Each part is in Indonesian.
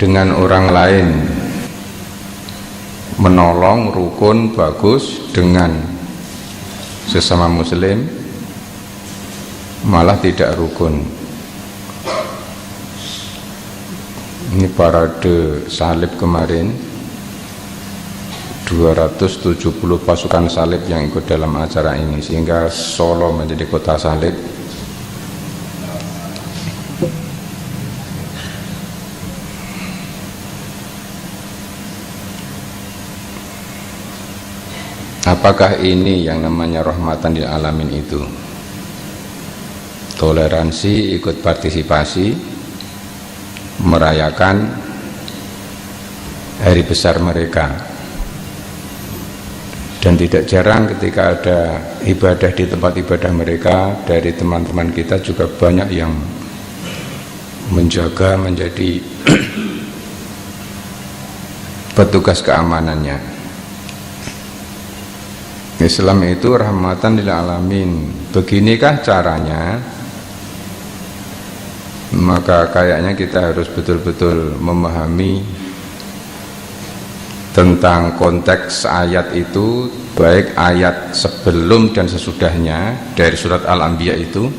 dengan orang lain, menolong, rukun, bagus. Dengan sesama muslim malah tidak rukun. Ini parade salib kemarin, 270 pasukan salib yang ikut dalam acara ini, sehingga Solo menjadi kota salib. Apakah ini yang namanya rahmatan lil alamin itu? Toleransi, ikut partisipasi, merayakan hari besar mereka. Dan tidak jarang ketika ada ibadah di tempat ibadah mereka, dari teman-teman kita juga banyak yang menjaga, menjadi petugas keamanannya. Islam itu rahmatan lil alamin. Beginikah caranya? Maka kayaknya kita harus betul-betul memahami tentang konteks ayat itu, baik ayat sebelum dan sesudahnya dari surat Al-Anbiya itu,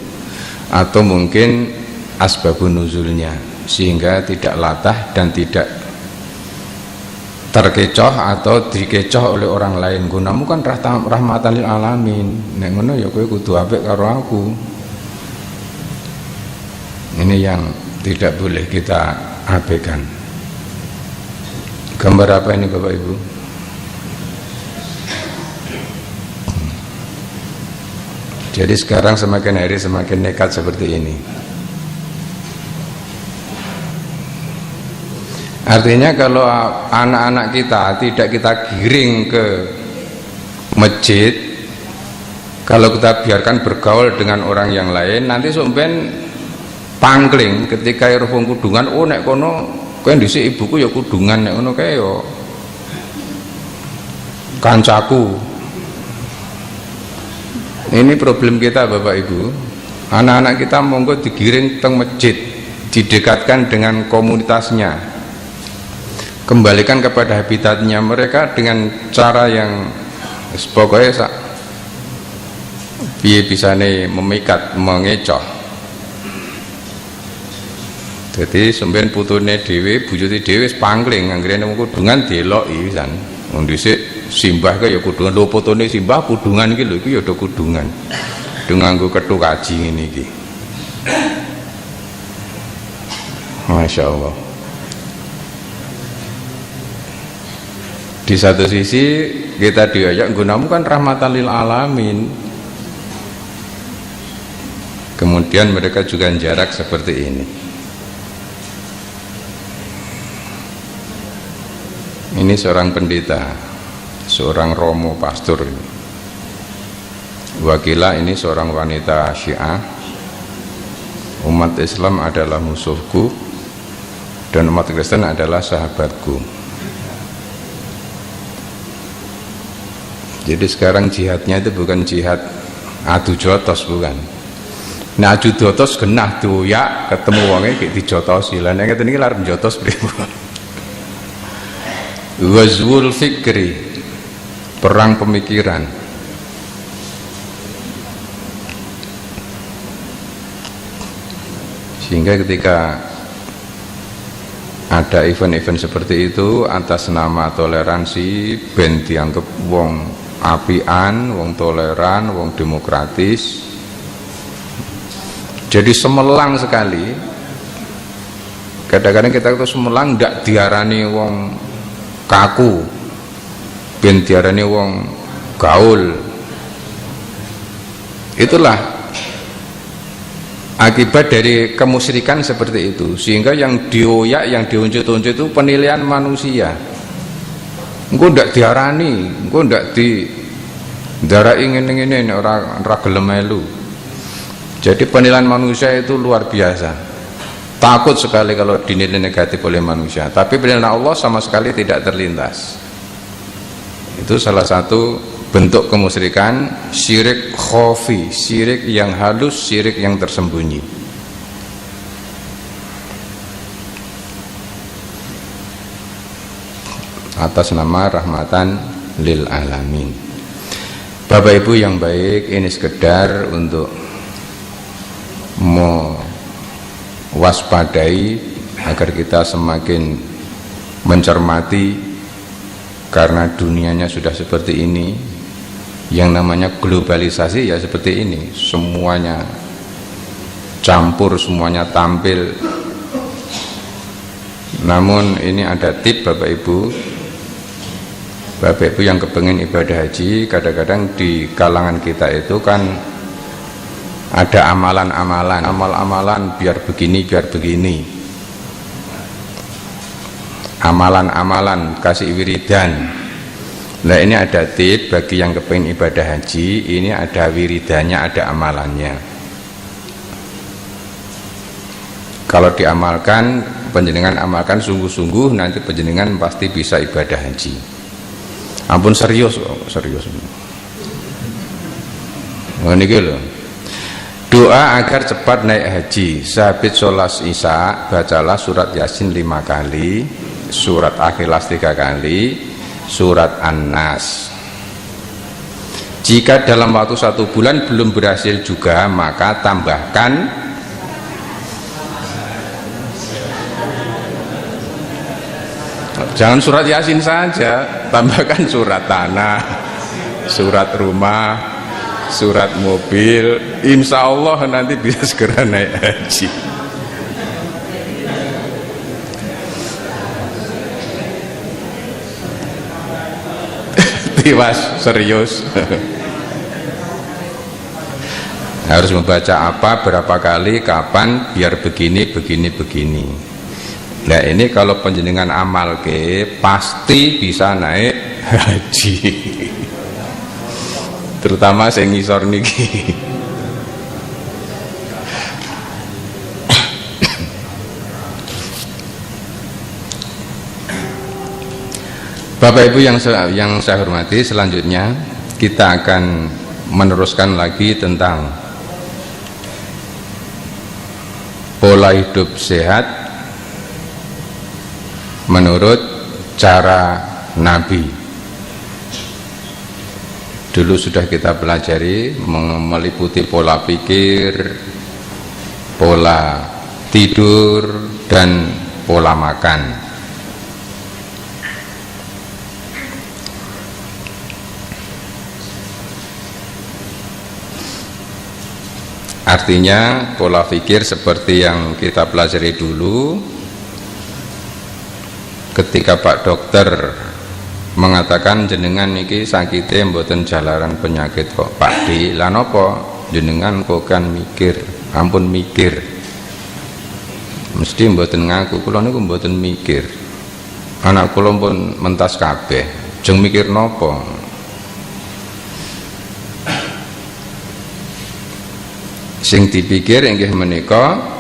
atau mungkin asbabun nuzulnya, sehingga tidak latah dan tidak terkecoh atau dikecoh oleh orang lain. Gunamu kan rahmatan lil alamin, nek ngono ya kowe kudu apik karo aku. Ini yang tidak boleh kita abaikan. Gambar apa ini Bapak Ibu? Jadi sekarang semakin hari semakin nekat seperti ini. Artinya kalau anak-anak kita tidak kita giring ke masjid, kalau kita biarkan bergaul dengan orang yang lain, nanti sampean pangkling ketika wong kudungan, oh nek kono kowe dhisik ibuku ya kudungan, nek ngono kae ya kancaku. Ini problem kita Bapak Ibu. Anak-anak kita monggo digiring teng masjid, didekatkan dengan komunitasnya, kembalikan kepada habitatnya mereka dengan cara yang pokoknya piye bisane memikat, mengecoh. Jadi sampeyan putune dhewe, bujute dhewe wis pangling, anggere nang kudungan deloki pisan. Wong dhisik simbah kaya ya kudungan, lho fotone simbah kudungan iki lho, iki ya do kudungan. Do nganggo kethu kaji ngene iki. Masya Allah. Di satu sisi kita diajak, gunamu kan rahmatan lil alamin. Kemudian mereka juga jarak seperti ini. Ini seorang pendeta, seorang romo pastor. Wakila ini seorang wanita Syiah. Umat Islam adalah musuhku dan umat Kristen adalah sahabatku. Jadi sekarang jihadnya itu bukan jihad adu jotos, bukan. Nah adu jotos genah doyak ketemu wonge kayak dijotosi. Lah nek ngeten iki larep jotos pripun? Wazwul fikri, perang pemikiran. Sehingga ketika ada event-event seperti itu atas nama toleransi, ben dianggap wong apian, wong toleran, wong demokratis, jadi semelang sekali. Kadang-kadang kita itu semelang ndak diarani wong kaku, ben diarani wong gaul. Itulah akibat dari kemusyrikan seperti itu, sehingga yang dioyak, yang diuncut-uncut itu penilaian manusia. Engko ndak diarani, engko ndak di darai ngene-ngene ora gelem melu. Jadi penilaian manusia itu luar biasa. Takut sekali kalau dinilai negatif oleh manusia, tapi penilaian Allah sama sekali tidak terlintas. Itu salah satu bentuk kemusyrikan, syirik khafi, syirik yang halus, syirik yang tersembunyi. atas nama rahmatan lil alamin. Bapak Ibu yang baik, ini sekedar untuk mewaspadai agar kita semakin mencermati, karena dunianya sudah seperti ini. Yang namanya globalisasi ya seperti ini, semuanya campur, semuanya tampil. Namun ini ada tip Bapak Ibu yang kepengen ibadah haji, kadang-kadang di kalangan kita itu kan ada amalan-amalan biar begini, amalan-amalan kasih wiridan. Nah ini ada tip bagi yang kepengen ibadah haji, ini ada wiridannya, ada amalannya. Kalau diamalkan, panjenengan amalkan sungguh-sungguh, nanti panjenengan pasti bisa ibadah haji. Ampun serius. Oh niki lho. Doa agar cepat naik haji. Sehabis sholat isya bacalah surat Yasin 5 kali, surat Ikhlas 3 kali, surat An-Nas. Jika dalam waktu 1 bulan belum berhasil juga, maka tambahkan jangan surat Yasin saja, tambahkan surat tanah, surat rumah, surat mobil. Insya Allah nanti bisa segera naik haji. Tiwas serius. Harus membaca apa, berapa kali, kapan, biar begini. Nah ini kalau panjenengan amal ke pasti bisa naik haji. Terutama sing ngisor niki. Bapak Ibu yang saya hormati, selanjutnya kita akan meneruskan lagi tentang pola hidup sehat menurut cara Nabi. Dulu sudah kita pelajari, meliputi pola pikir, pola tidur, dan pola makan. Artinya pola pikir seperti yang kita pelajari dulu. Ketika Pak Dokter mengatakan jenengan niki sakite mboten jalaran penyakit kok Pak Di, lan apa jenengan kok kan mikir, ampun mikir. Mesti mboten ngaku, kula niku mboten mikir. Anak kula pun mentas kabeh, jeng mikir napa? Sing dipikir inggih menika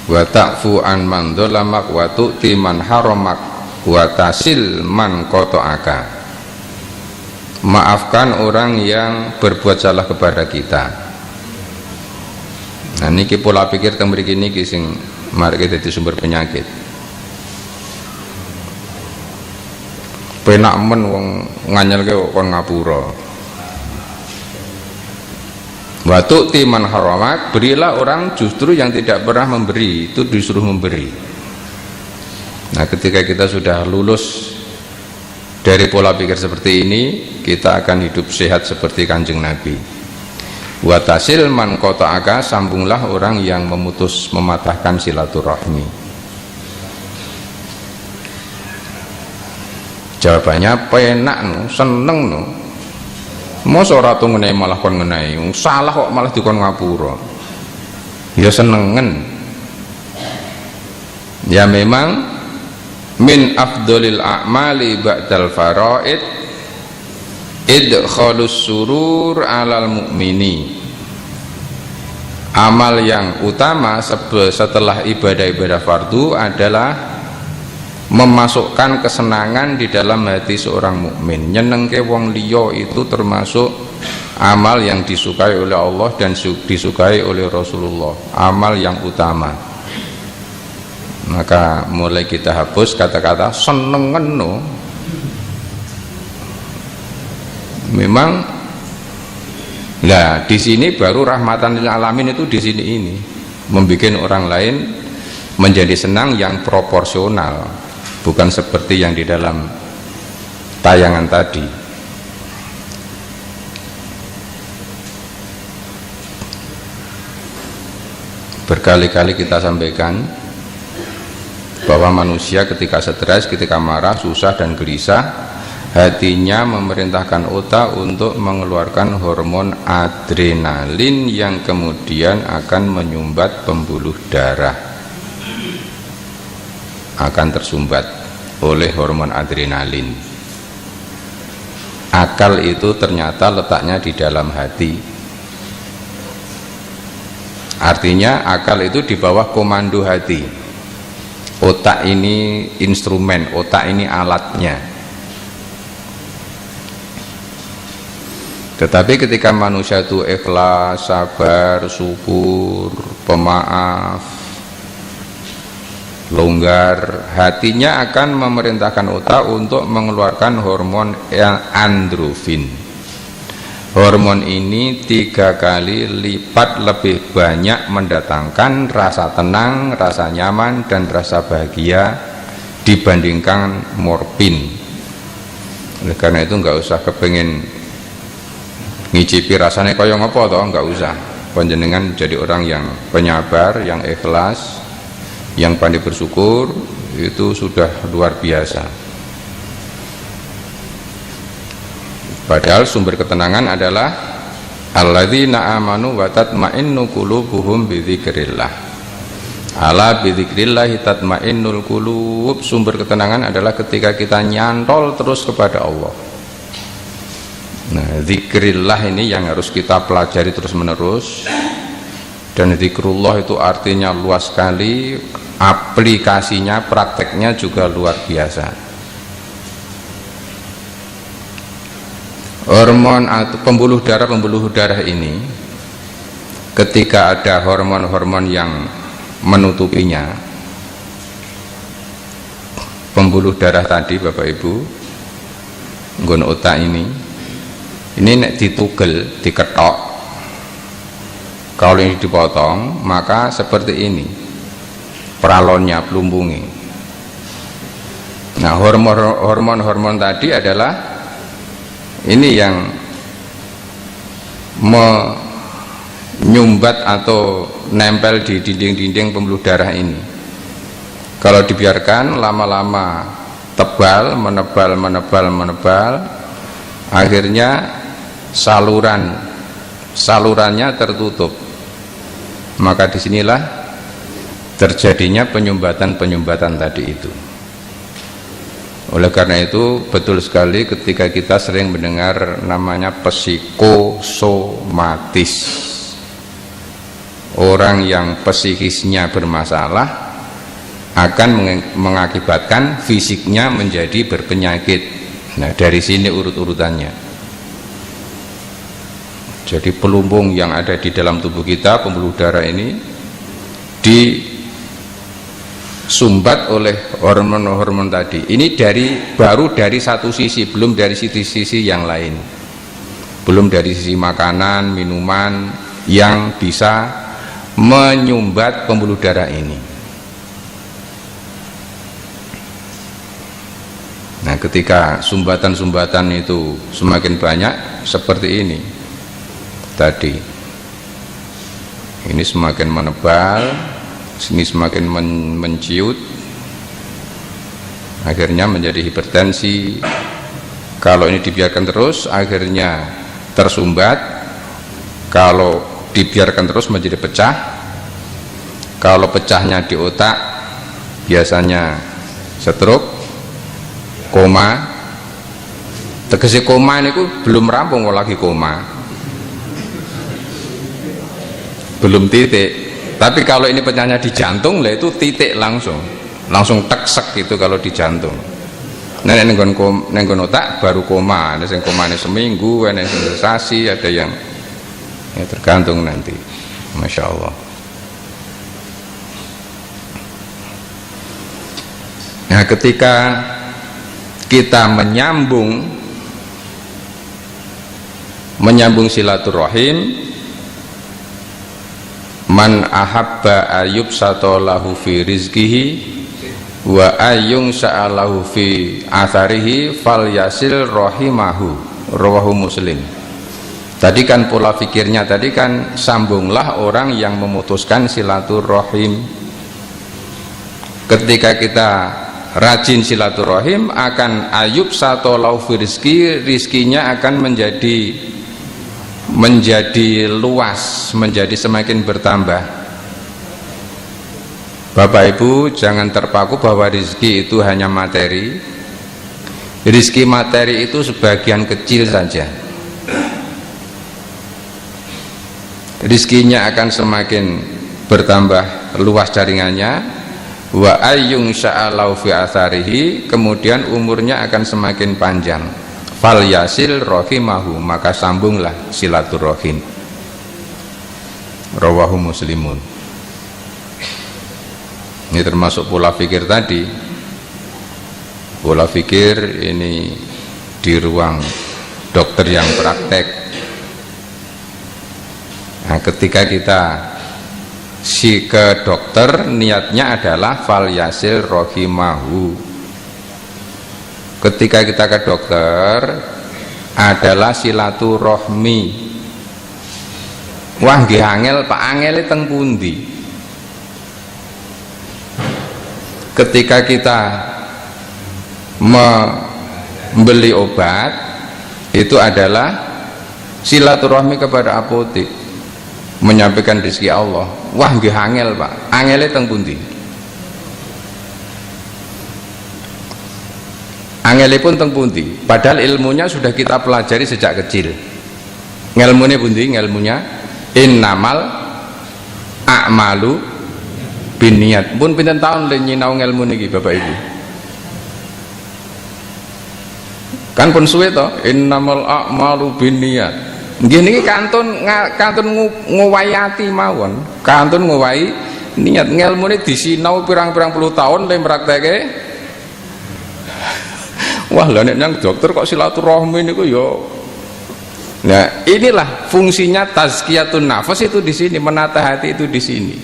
wa ta'fu an man dzalamak wa tu'ti man haramak wa tasil man qata'aka. Maafkan orang yang berbuat salah kepada kita. Nah niki pola pikir teng mriki niki sing mareke dadi sumber penyakit. Penak men wong nganyelke kon ngapura. Waktu timan haramak, berilah orang justru yang tidak pernah memberi, itu disuruh memberi. Nah ketika kita sudah lulus dari pola pikir seperti ini, kita akan hidup sehat seperti Kanjeng Nabi. Watasil man qata'aka, sambunglah orang yang mematahkan silaturahmi. Jawabannya penak no, seneng no. Mosok ora tau ngenehi malah kon ngenehi, salah kok malah dikon ngapura. Ya senengen. Ya memang min afdolil a'mali ba'dal faraid idkhalus surur alal mu'mini. Amal yang utama setelah ibadah-ibadah fardu adalah memasukkan kesenangan di dalam hati seorang mukmin. Nyenengke wong liya itu termasuk amal yang disukai oleh Allah dan disukai oleh Rasulullah, amal yang utama. Maka mulai kita hapus kata-kata senengen no. Memang lah di sini baru rahmatan lil alamin itu di sini ini membuat orang lain menjadi senang yang proporsional, bukan seperti yang di dalam tayangan tadi. Berkali-kali kita sampaikan bahwa manusia ketika stres, ketika marah, susah dan gelisah, hatinya memerintahkan otak untuk mengeluarkan hormon adrenalin yang kemudian akan menyumbat pembuluh darah, akan tersumbat oleh hormon adrenalin. Akal itu ternyata letaknya di dalam hati. Artinya akal itu di bawah komando hati. Otak ini instrumen, otak ini alatnya. Tetapi ketika manusia itu ikhlas, sabar, syukur, pemaaf, longgar, hatinya akan memerintahkan otak untuk mengeluarkan hormon androfin. Hormon ini 3 kali lipat lebih banyak mendatangkan rasa tenang, rasa nyaman, dan rasa bahagia dibandingkan morfin. Oleh karena itu nggak usah kepengen ngicipi rasanya kaya ngapa toh, nggak usah. Panjenengan jadi orang yang penyabar, yang ikhlas, yang pandai bersyukur, itu sudah luar biasa. Padahal sumber ketenangan adalah alladzina amanu wa tatma'innu qulubuhum bidzikrillah. Ala bidzikrillah tatma'innul qulub. Sumber ketenangan adalah ketika kita nyantol terus kepada Allah. Nah, zikrillah ini yang harus kita pelajari terus menerus. Dan zikrullah itu artinya luas sekali, aplikasinya, prakteknya juga luar biasa. Hormon atau pembuluh darah ini ketika ada hormon-hormon yang menutupinya, pembuluh darah tadi Bapak Ibu, nggon otak ini nek ditugel, diketok, kalau ini dipotong maka seperti ini peralonnya, pelumbungnya. Nah, hormon-hormon tadi adalah ini yang menyumbat atau nempel di dinding-dinding pembuluh darah ini. Kalau dibiarkan lama-lama tebal, menebal, akhirnya salurannya tertutup. Maka disinilah terjadinya penyumbatan tadi itu. Oleh karena itu betul sekali ketika kita sering mendengar namanya psikosomatis, orang yang psikisnya bermasalah akan mengakibatkan fisiknya menjadi berpenyakit. Nah, dari sini urut-urutannya. Jadi pelumbung yang ada di dalam tubuh kita, pembuluh darah ini disumbat oleh hormon-hormon tadi. Ini baru dari satu sisi, belum dari sisi yang lain, belum dari sisi makanan, minuman yang bisa menyumbat pembuluh darah ini. Nah, ketika sumbatan-sumbatan itu semakin banyak seperti ini tadi, ini semakin menebal, sini semakin menciut, akhirnya menjadi hipertensi. Kalau ini dibiarkan terus akhirnya tersumbat, kalau dibiarkan terus menjadi pecah. Kalau pecahnya di otak biasanya stroke, koma. Tegese koma ini belum rampung lagi koma, belum titik. Tapi kalau ini pecahnya di jantung lah, itu titik langsung teksek itu kalau di jantung. nenggon otak baru koma, ada yang komanya seminggu, ada yang sensasi, ada yang ya tergantung nanti. Masya Allah. Nah, ketika kita menyambung silaturahim, man ahabba ayub satolahu fi rizkihi wa ayung sa'alahu fi atharihi fal yasil rahimahu, rawahu Muslim. Tadi kan pola fikirnya tadi kan sambunglah orang yang memutuskan silaturahim. Ketika kita rajin silaturahim, akan ayub satolahu fi rizkinya akan menjadi luas, menjadi semakin bertambah. Bapak Ibu jangan terpaku bahwa rizki itu hanya materi. Rizki materi itu sebagian kecil saja. Rizkinya akan semakin bertambah luas jaringannya. Wa ayyung sya'alau fi atharihi, kemudian umurnya akan semakin panjang. Fal yasil rahimahu, maka sambunglah silaturahim. Rawahu Muslimun. Ini termasuk pola pikir tadi. Pola pikir ini di ruang dokter yang praktek. Nah, ketika kita ke dokter, niatnya adalah fal yasil rahimahu. Ketika kita ke dokter adalah silaturahmi. Wah nggih angel, Pak angele teng pundi? Ketika kita membeli obat itu adalah silaturahmi kepada apotek, menyampaikan rezeki Allah. Wah nggih angel, Pak angele teng pundi? Angelipun teng pundi, padahal ilmunya sudah kita pelajari sejak kecil. Ngelmune pundi? Ngelmunya innamal a'malu binniyat. Pun pinten taun le nyinau ngelmu niki Bapak Ibu? Kan pun suwe to, innamal a'malu binniyat. Nggih niki kantun ngowahi ati mawon, kantun ngowahi niat. Ngelmune disinau pirang-pirang puluh tahun le prakteke. Wah lah nek nang dokter kok silaturahmi niku ya. Nah, inilah fungsinya tazkiyatun nafas itu di sini, menata hati itu di sini.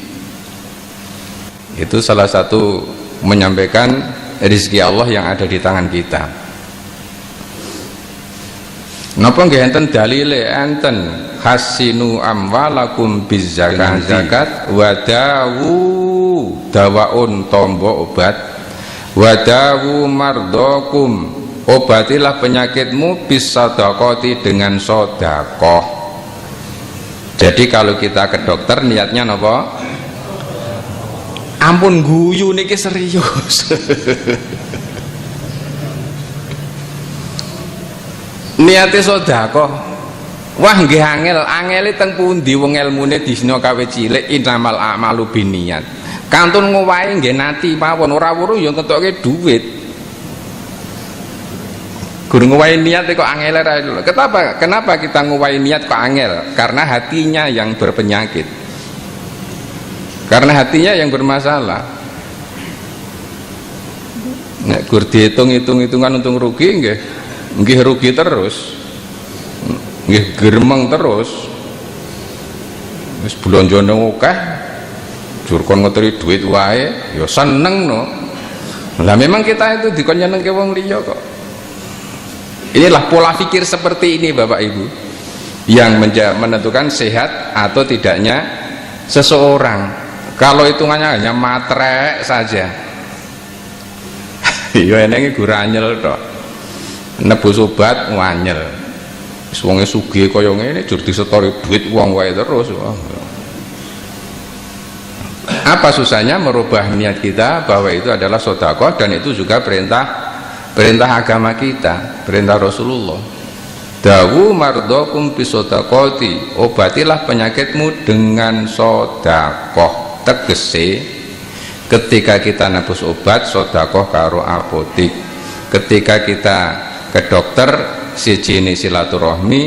Itu salah satu menyampaikan rezeki Allah yang ada di tangan kita. Napa nggih enten dalile enten hasinu amwalakum bizakat wa dawaun tombo obat. Wadawu mardokum, obatilah penyakitmu bisadaqati dengan sodakoh. Jadi kalau kita ke dokter niatnya napa? Ampun guyu niki serius. Niate sodakoh. Wah nggih angele teng pundi wong elmune disina kawe cilik innamal a'malu binniyat. Kantun ngowahi nggih nati mawon, ora weruh ya ngetokke dhuwit. Guru ngowahi niat kok angel ra. Kenapa kita ngowahi niat kok angel? Karena hatinya yang berpenyakit. Karena hatinya yang bermasalah. Nek gur dihitung-hitungan untung rugi nggih rugi terus. Nggih geremeng terus. Wis blonjone akeh. Jurkon ngeteri duit wae ya seneng no. Lah memang kita itu dikon nyenengke wong liya kok. Inilah pola pikir seperti ini Bapak Ibu yang menentukan sehat atau tidaknya seseorang. Kalau hitungannya hanya matrek saja ya enenge guranyel tok. Nebus obat wanyel. Wis wonge sugih kaya ngene jur disetori duit wong wae terus. Apa susahnya merubah niat kita bahwa itu adalah sedekah, dan itu juga perintah agama kita, perintah Rasulullah. Dawu mardokum bisedaqati, obatilah penyakitmu dengan sedekah. Tegese ketika kita nebus obat sedekah karo apotik, Ketika kita ke dokter, sijine silaturahmi,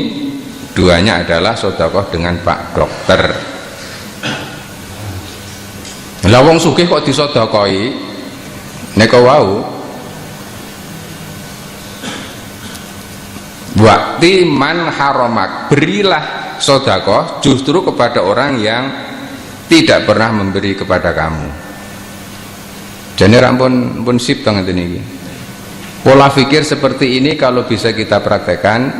duanya adalah sedekah dengan Pak Dokter. Lah wong sugih kok disedekahi nek wau wakti man haramak, berilah sedekah justru kepada orang yang tidak pernah memberi kepada kamu. Jadi pun sip tangan ini. Pola pikir seperti ini kalau bisa kita praktekkan,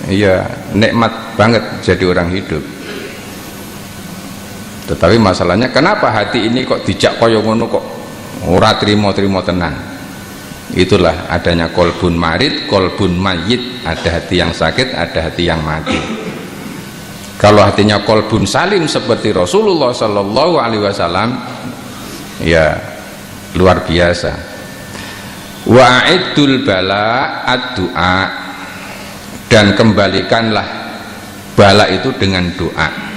ya nikmat banget jadi orang hidup. Tetapi masalahnya kenapa hati ini kok dijak kaya ngono kok ora trimo-trimo tenan. Itulah adanya kolbun marid, kolbun mayit, ada hati yang sakit, ada hati yang mati. Kalau hatinya kolbun salim seperti Rasulullah Sallallahu Alaihi Wasallam, ya luar biasa. Wa'idul bala ad-du'a, dan kembalikanlah bala itu dengan doa.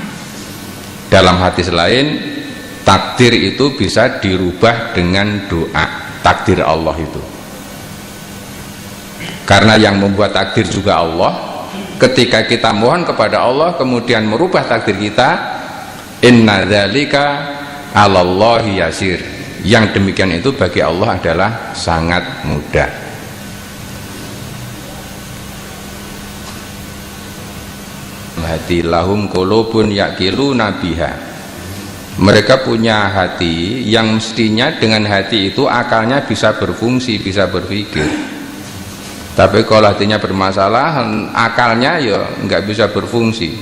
Dalam hadis lain, takdir itu bisa dirubah dengan doa, takdir Allah itu. Karena yang membuat takdir juga Allah. Ketika kita mohon kepada Allah kemudian merubah takdir kita, inna dzalika 'alallahi yasir. Yang demikian itu bagi Allah adalah sangat mudah. Hati lahum qulubun yaqiluna biha. Mereka punya hati yang mestinya dengan hati itu akalnya bisa berfungsi, bisa berpikir. Tapi kalau hatinya bermasalah, akalnya ya nggak bisa berfungsi,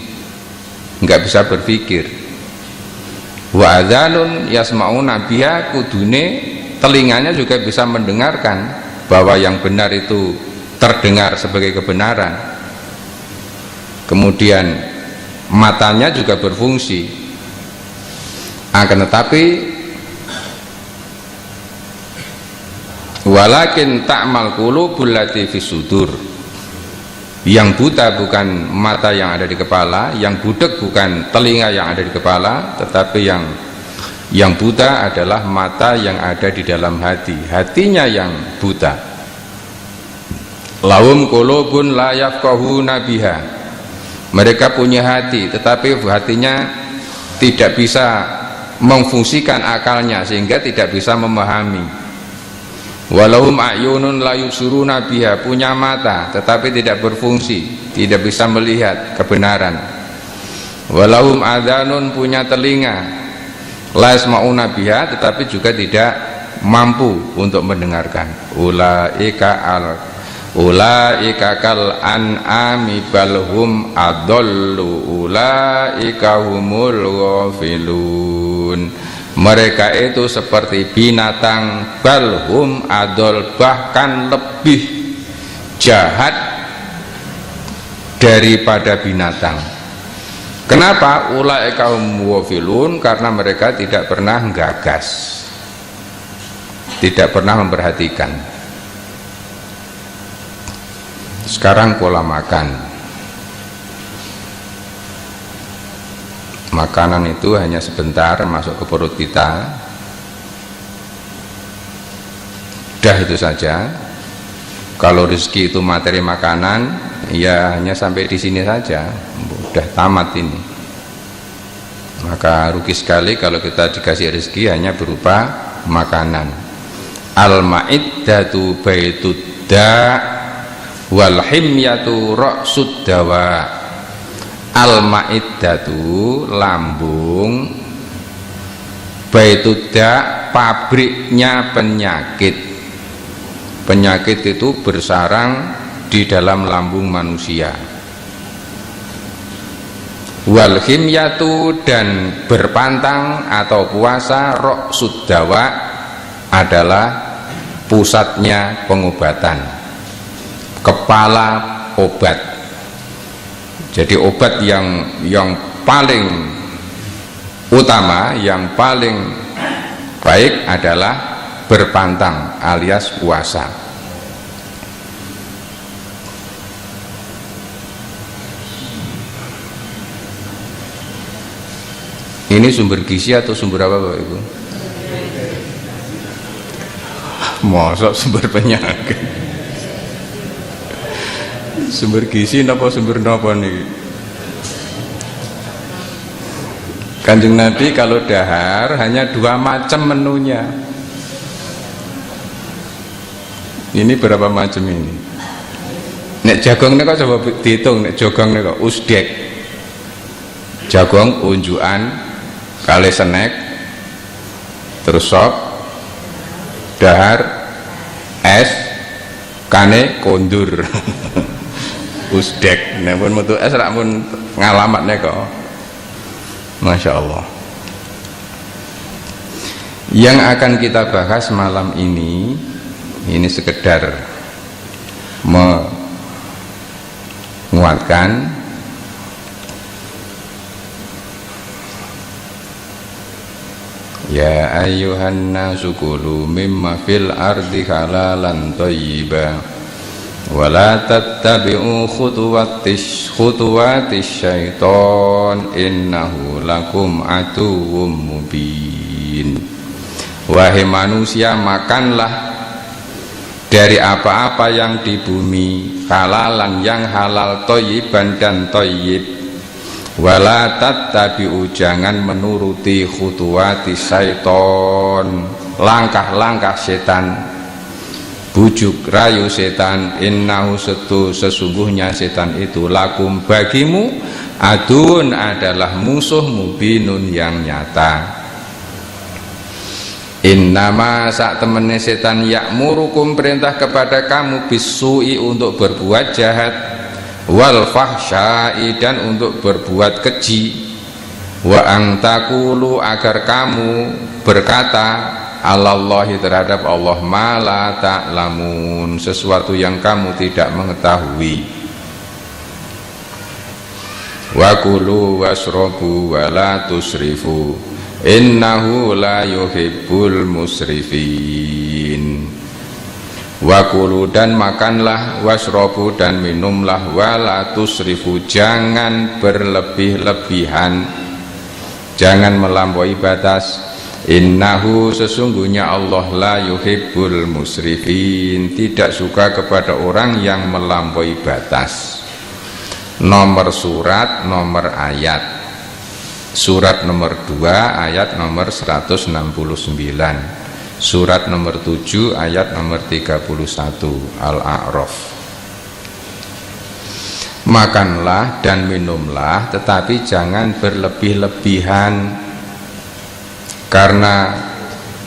nggak bisa berpikir. Wa adzanun yasmauna biha, kudune telinganya juga bisa mendengarkan bahwa yang benar itu terdengar sebagai kebenaran. Kemudian matanya juga berfungsi, akan tetapi walakin ta'mal qulubul lati fis sudur. Yang buta bukan mata yang ada di kepala, yang budek bukan telinga yang ada di kepala, tetapi yang buta adalah mata yang ada di dalam hati, hatinya yang buta. Lahum qulubun la yafqahuna biha. Mereka punya hati tetapi hatinya tidak bisa memfungsikan akalnya sehingga tidak bisa memahami. Walahum a'yunun la yubsiruna biha, punya mata tetapi tidak berfungsi, tidak bisa melihat kebenaran. Walahum adhanun, punya telinga, la yasma'una biha, tetapi juga tidak mampu untuk mendengarkan. Ulaika kal an'ami balhum adallu ulaika humul ghafilun. Mereka itu seperti binatang, balhum adol, bahkan lebih jahat daripada binatang. Kenapa? Ulaika humul ghafilun, karena mereka tidak pernah gagas, tidak pernah memperhatikan. Sekarang pola makan, makanan itu hanya sebentar masuk ke perut kita, dah itu saja. Kalau rezeki itu materi makanan, ya hanya sampai di sini saja, udah tamat ini. Maka rugi sekali kalau kita dikasih rezeki hanya berupa makanan. Al-ma'iddatu baitud da' wal himyatu ra'sud dawa. Al-ma'iddatu lambung, baituda pabriknya penyakit. Penyakit itu bersarang di dalam lambung manusia. Wal himyatu, dan berpantang atau puasa, ra'sud dawa adalah pusatnya pengobatan, kepala obat. Jadi obat yang paling utama, yang paling baik adalah berpantang alias puasa. Ini sumber gizi atau sumber apa Bapak Ibu? Mosok sumber penyakit. Sumber gizi napa sumber napa nih? Kanjeng Nabi kalau dahar hanya 2 macam menunya. Ini berapa macam ini? Nek jagung nih kok coba dihitung, nek jagung nih kok usdek, jagung unjukan, kali snack, terus sop, dahar, es, kane kondur. Usdek, nek pun metu es rak pun ngalamatnya kok. Masya Allah. Yang akan kita bahas malam ini sekedar menguatkan ya ayyuhan nasu kulu mimma fil ardi halalan thayyiba wala tattabi'u khutuwatis syaiton innahu lakum aduwwum mubin. Wahai manusia, makanlah dari apa-apa yang di bumi, halalan yang halal, thayyiban dan thayyib. Wala tattabi'u, jangan menuruti khutuwatis syaiton, langkah-langkah setan, bujuk rayu setan. Innahu sesungguhnya setan itu lakum bagimu adun adalah musuh mubinun yang nyata. Innama sak temene setan ya'murukum perintah kepada kamu bisu'i untuk berbuat jahat, wal fahsya'i dan untuk berbuat keji, wa angtakulu agar kamu berkata alallahi terhadap Allah ma la ta'lamun sesuatu yang kamu tidak mengetahui. Wa kulu wasrobu wa la tusrifu innahu la yuhibbul musrifin. Wa kulu dan makanlah, wasrobu dan minumlah, wa la tusrifu jangan berlebih-lebihan, jangan melampaui batas. Innahu sesungguhnya Allah la yuhibbul musrifin tidak suka kepada orang yang melampaui batas. Nomor surat, nomor ayat. Surat nomor 2 ayat nomor 169, surat nomor 7 ayat nomor 31 Al-A'raf. Makanlah dan minumlah tetapi jangan berlebih-lebihan, karena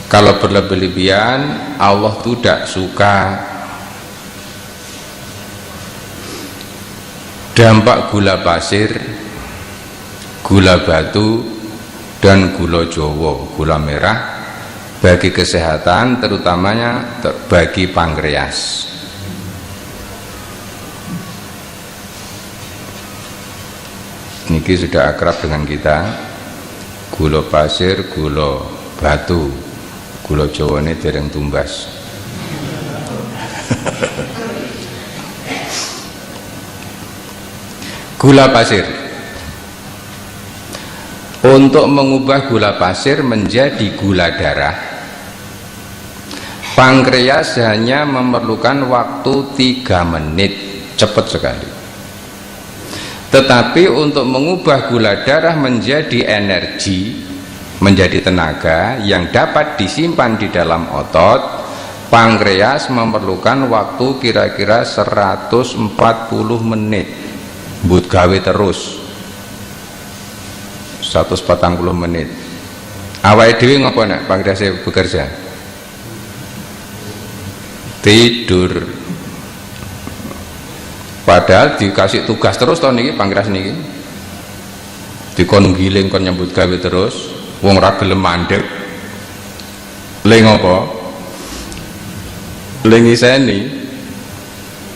kalau berlebih-lebihan Allah tidak suka. Dampak gula pasir, gula batu dan gula Jawa, gula merah bagi kesehatan, terutamanya bagi pankreas. Niki sudah akrab dengan kita. Gula pasir, gula batu, gula Jawa ini dereng tumbas. Gula pasir, untuk mengubah gula pasir menjadi gula darah, pankreas hanya memerlukan waktu 3 menit, cepat sekali. Tetapi untuk mengubah gula darah menjadi energi, menjadi tenaga yang dapat disimpan di dalam otot, pankreas memerlukan waktu kira-kira 140 menit. But gawe terus 140 menit. Awake dhewe ngopo nek pankreas bekerja? Tidur. Padahal dikasih tugas terus tahun niki pankreas niki. Dikon giling kon nyambut gawe terus, wong ora gelem mandeg. Le ngopo? Le ngiseni.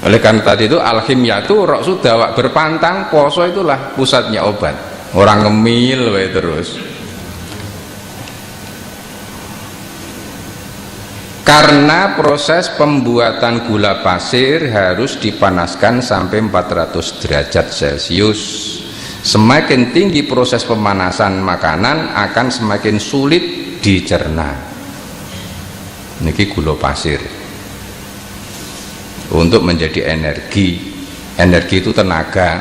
Oleh karena tadi itu alkimia itu rok sudah wak berpantang, poso itulah pusatnya obat. Orang ngemil wae terus. Karena proses pembuatan gula pasir harus dipanaskan sampai 400 derajat Celcius. Semakin tinggi proses pemanasan makanan akan semakin sulit dicerna. Niki gula pasir untuk menjadi energi Energi itu tenaga.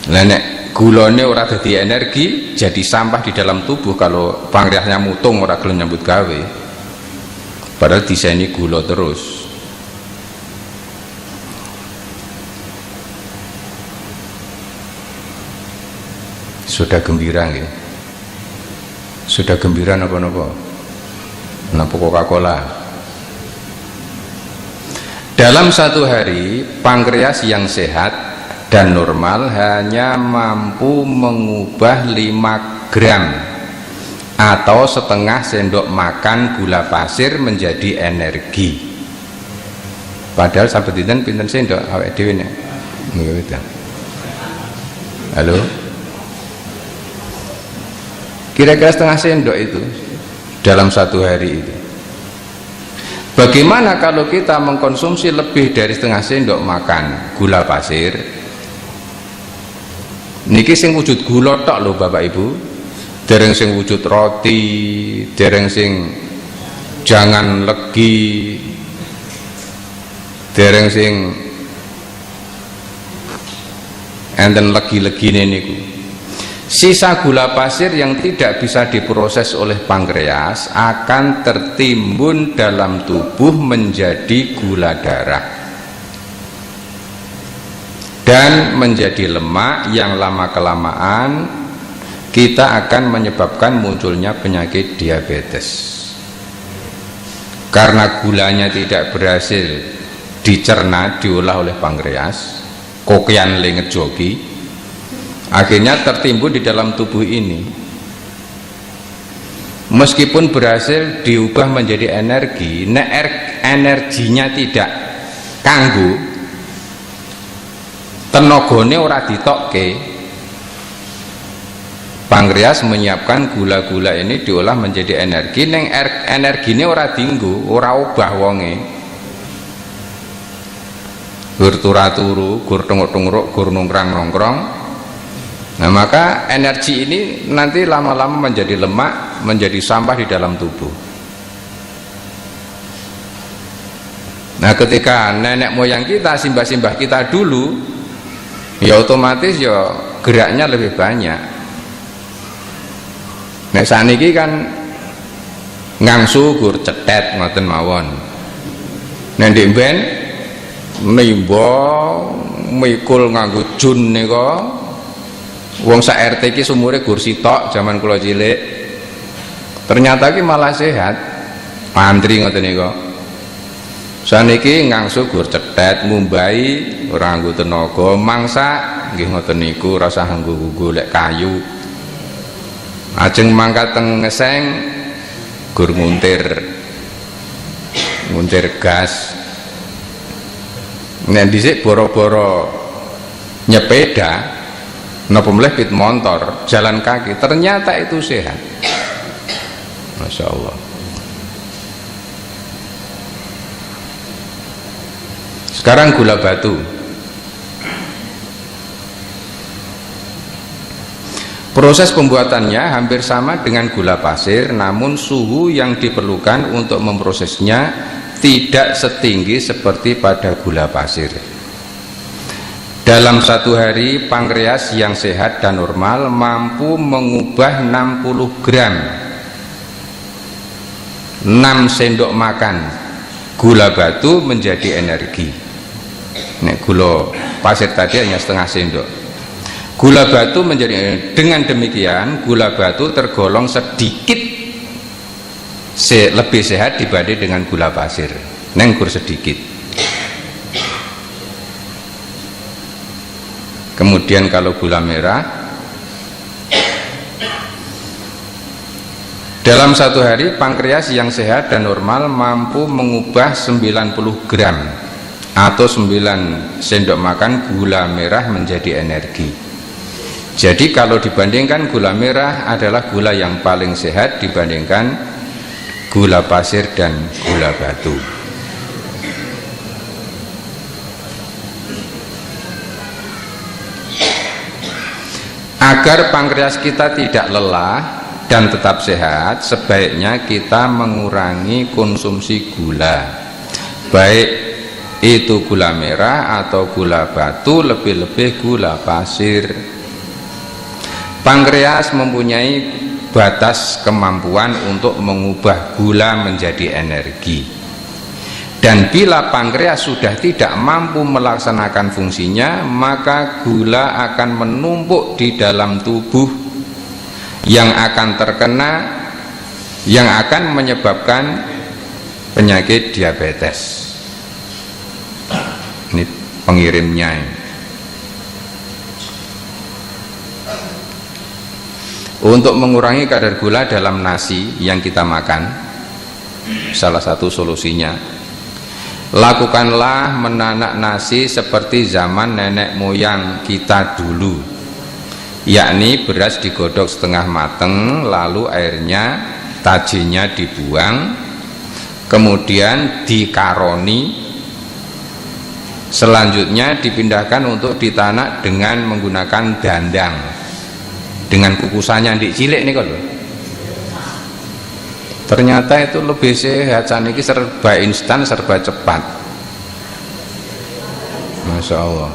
Lah nek gulane ora dadi energi, jadi sampah di dalam tubuh. Kalau pankreasnya mutung ora gelem nyambut gawe, padahal disaini gula terus. Sudah gembira nggih? Sudah gembira napa-napa? Napa Coca-Cola? Dalam satu hari, pankreas yang sehat dan normal hanya mampu mengubah 5 gram atau setengah sendok makan gula pasir menjadi energi. Padahal sampai pinten sendok awake dhewe nek. Halo? Kira-kira setengah sendok itu dalam satu hari itu. Bagaimana kalau kita mengkonsumsi lebih dari setengah sendok makan gula pasir? Niki sing wujud gula tok lho Bapak Ibu. Dereng sing wujud roti, dereng sing jangan legi, dereng sing enten legi-legine niku. Sisa gula pasir yang tidak bisa diproses oleh pankreas akan tertimbun dalam tubuh menjadi gula darah dan menjadi lemak yang lama-kelamaan kita akan menyebabkan munculnya penyakit diabetes. Karena gulanya tidak berhasil dicerna, diolah oleh pankreas, kokian lenget jogi, akhirnya tertimbun di dalam tubuh ini. Meskipun berhasil diubah menjadi energi, energinya tidak kanggo, tenagane ora ditokke, pankreas menyiapkan gula-gula ini diolah menjadi energi, neng energine ora dienggo, ora obah wonge. Gur turu, gur tenguk-tenguk, gur nongkrong-nongkrong. Nah, maka energi ini nanti lama-lama menjadi lemak, menjadi sampah di dalam tubuh. Nah, ketika nenek moyang kita, simbah-simbah kita dulu, ya otomatis ya geraknya lebih banyak. Nek saniki kan ngangsu gur cetet ngoten mawon. Nek ndek mben nimba mikul nganggo jun nika wong sak RT iki sumure gur sitok zaman kula cilik. Ternyata ki malah sehat. Antri ngoten nika. Saniki ngangsu gur cetet ngumbai ora nganggo tenaga, mangsa nggih ngoten niku rasa nganggo golek kayu. Ajeng mangkat teng ngeseng gur nguntir gas. Nek dhisik boro-boro nyepeda napa mleh pit motor, jalan kaki, ternyata itu sehat. Masya Allah. Sekarang gula batu. Proses pembuatannya hampir sama dengan gula pasir, namun suhu yang diperlukan untuk memprosesnya tidak setinggi seperti pada gula pasir. Dalam satu hari, pankreas yang sehat dan normal mampu mengubah 60 gram 6 sendok makan gula batu menjadi energi. Nek gula pasir tadi hanya setengah sendok. Gula batu menjadi, dengan demikian gula batu tergolong sedikit lebih sehat dibanding dengan gula pasir. Nengkur sedikit. Kemudian kalau gula merah, dalam satu hari pankreas yang sehat dan normal mampu mengubah 90 gram atau 9 sendok makan gula merah menjadi energi. Jadi kalau dibandingkan, gula merah adalah gula yang paling sehat dibandingkan gula pasir dan gula batu. Agar pankreas kita tidak lelah dan tetap sehat, sebaiknya kita mengurangi konsumsi gula, baik itu gula merah atau gula batu, lebih-lebih gula pasir. Pankreas mempunyai batas kemampuan untuk mengubah gula menjadi energi, dan bila pankreas sudah tidak mampu melaksanakan fungsinya, maka gula akan menumpuk di dalam tubuh yang akan menyebabkan penyakit diabetes. Ini pengirimnya ini. Untuk mengurangi kadar gula dalam nasi yang kita makan, salah satu solusinya, lakukanlah menanak nasi seperti zaman nenek moyang kita dulu, yakni beras digodok setengah mateng, lalu airnya, tajinya dibuang, kemudian dikaroni, selanjutnya dipindahkan untuk ditanak dengan menggunakan dandang, dengan kukusannya di cilik nih kalau. Ternyata itu lebih sehat, saniki serba instan, serba cepat. Masya Allah.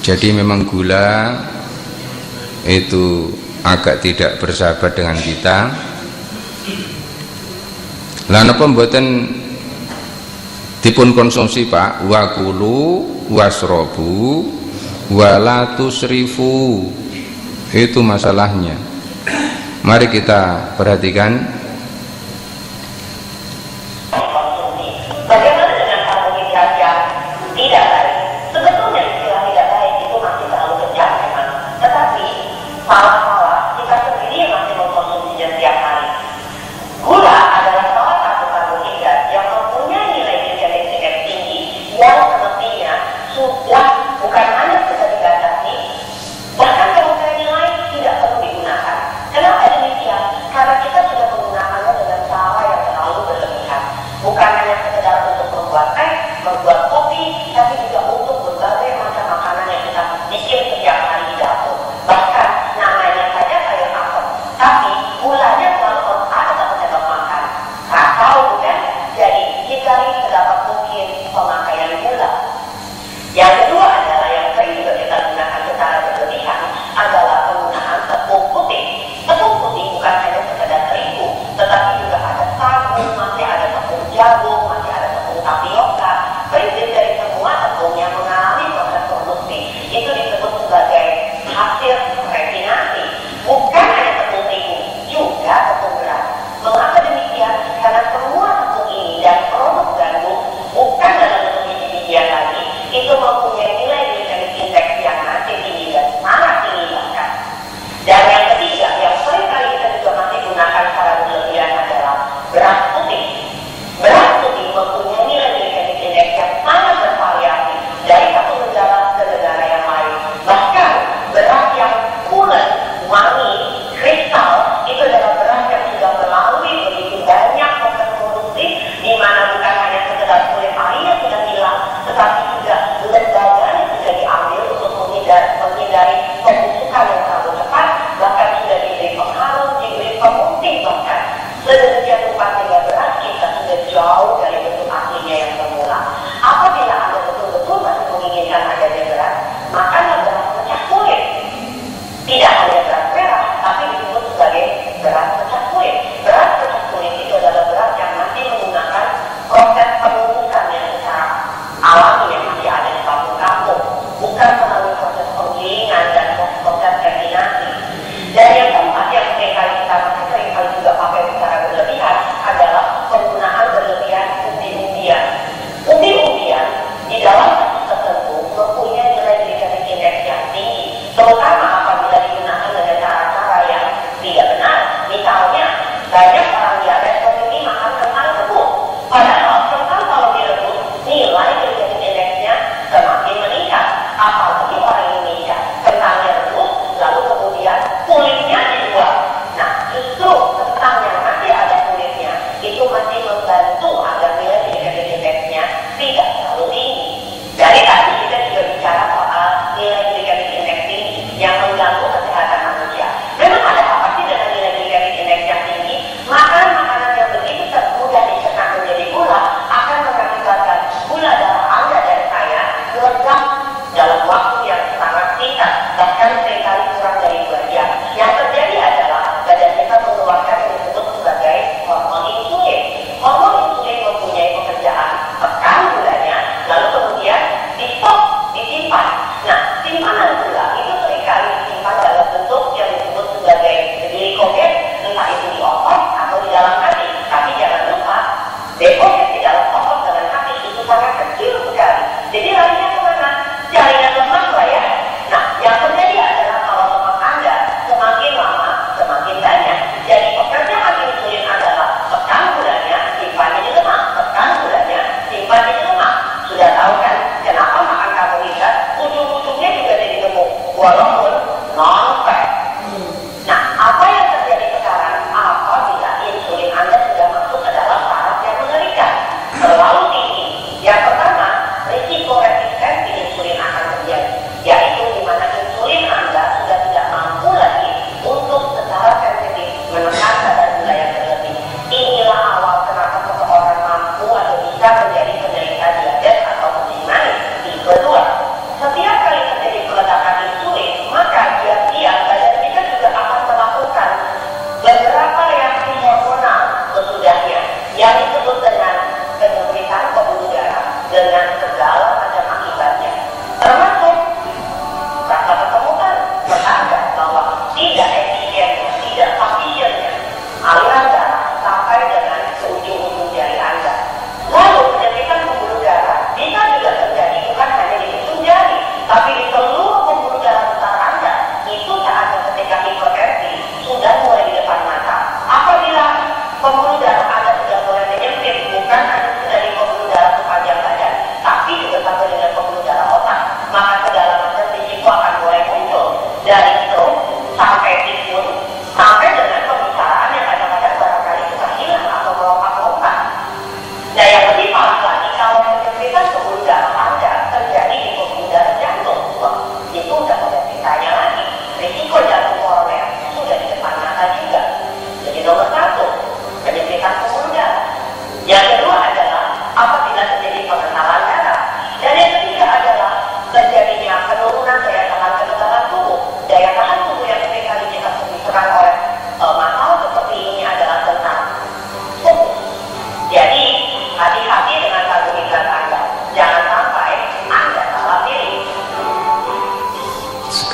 Jadi memang gula itu agak tidak bersahabat dengan kita. Lah napa mboten dipun konsumsi Pak? Wa kulu wasrobu wala tusrifu. Itu masalahnya. Mari kita perhatikan. Beras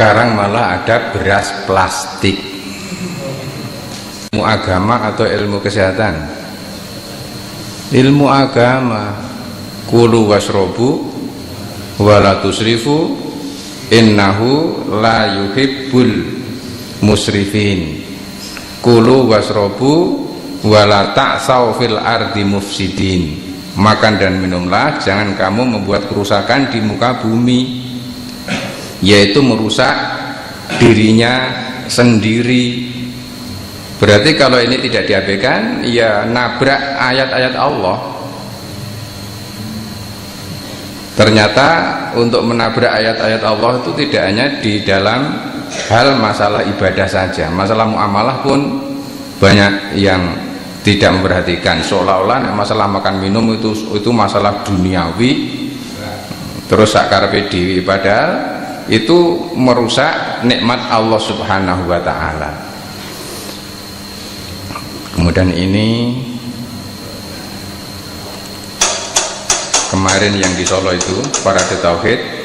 Sekarang malah ada beras plastik. Ilmu agama atau ilmu kesehatan? Ilmu agama. Kulu wasrobu wala tusrifu innahu la yuhibbul musrifin. Kulu wasrobu wala ta'saw fil ardi mufsidin. Makan dan minumlah, jangan kamu membuat kerusakan di muka bumi, yaitu merusak dirinya sendiri. Berarti kalau ini tidak diabaikan, ya nabrak ayat-ayat Allah. Ternyata untuk menabrak ayat-ayat Allah itu tidak hanya di dalam hal masalah ibadah saja, masalah muamalah pun banyak yang tidak memperhatikan, seolah-olah masalah makan minum itu masalah duniawi, terus sakarpe dewi, padahal itu merusak nikmat Allah Subhanahu wa taala. Kemudian ini kemarin yang di Solo itu parade tauhid,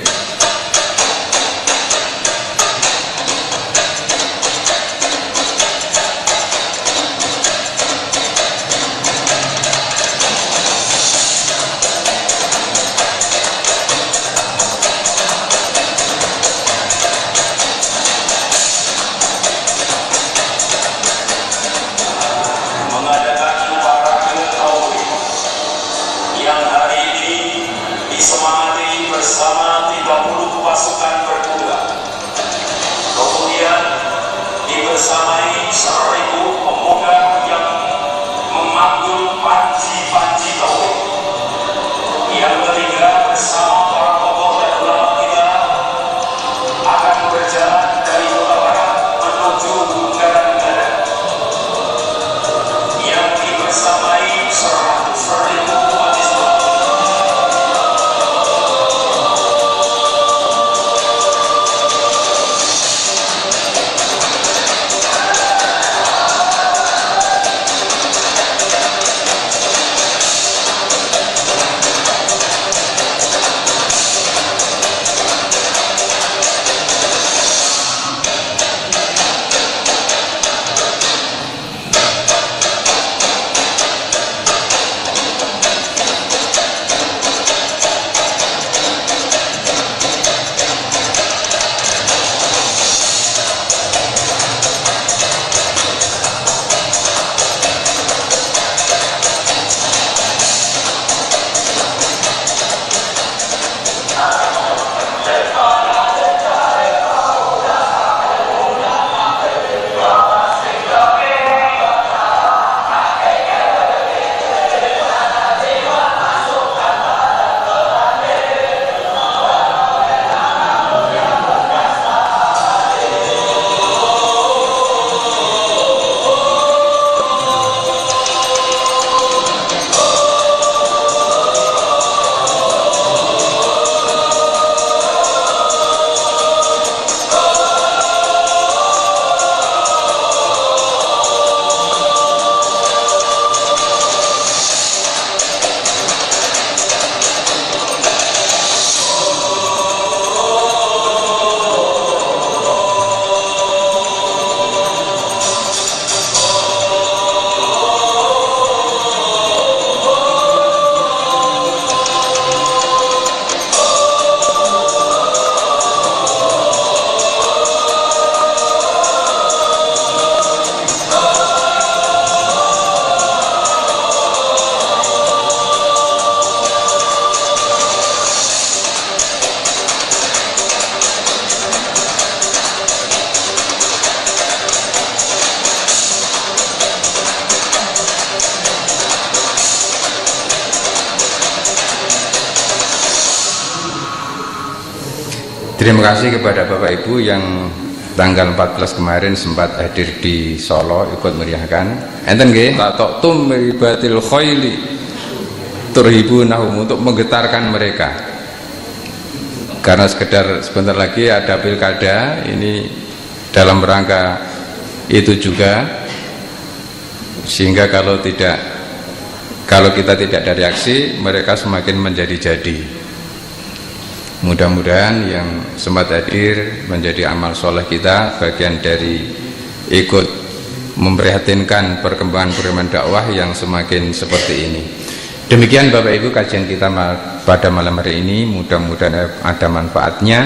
terima kasih kepada Bapak Ibu yang tanggal 14 kemarin sempat hadir di Solo ikut meriahkan. Enten nggih, ta'tum ribatil khaili turhibunahum, untuk menggetarkan mereka. Karena sekedar sebentar lagi ada pilkada, ini dalam rangka itu juga, sehingga kalau kita tidak ada reaksi, mereka semakin menjadi-jadi. Mudah-mudahan yang sempat hadir menjadi amal soleh kita, bagian dari ikut memprihatinkan perkembangan dakwah yang semakin seperti ini. Demikian Bapak Ibu kajian kita pada malam hari ini, mudah-mudahan ada manfaatnya.